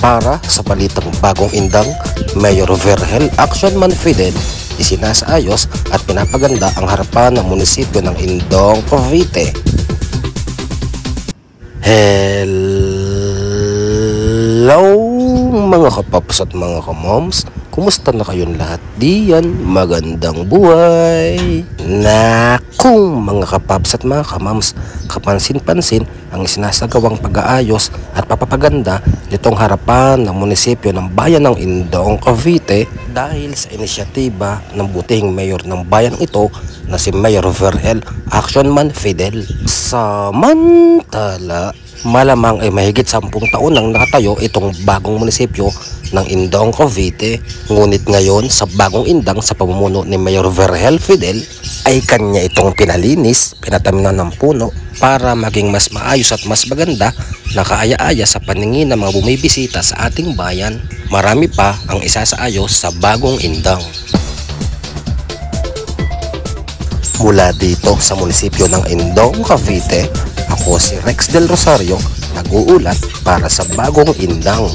Para sa balitang bagong indang, Mayor Vergel Actionman Fidel isinasaayos at pinapaganda ang harapan ng munisipyo ng Indong, Cavite. Hello mga kapaps at mga kamoms, kumusta na kayong lahat diyan? Magandang buhay! Nakung mga kapaps at mga kamoms, kapansin-pansin ang sinasagawang pag-aayos at papapaganda nitong harapan ng munisipyo ng bayan ng Indong, Cavite dahil sa inisyatiba ng buting mayor ng bayan ito na si Mayor Vergel Actionman Fidel. Samantala, malamang ay mahigit 10 taon nang nakatayo itong bagong munisipyo ng Indong, Cavite. Ngunit ngayon sa bagong indang sa pamumuno ni Mayor Vergel Fidel ay kanya itong pinalinis, pinataminan ng puno para maging mas maayos at mas maganda na kaaya-aya sa paningin ng mga bumibisita sa ating bayan. Marami pa ang isasaayos sa bagong indang. Mula dito sa munisipyo ng Indong, Cavite, ako si Rex Del Rosario, nag-uulat para sa bagong indang.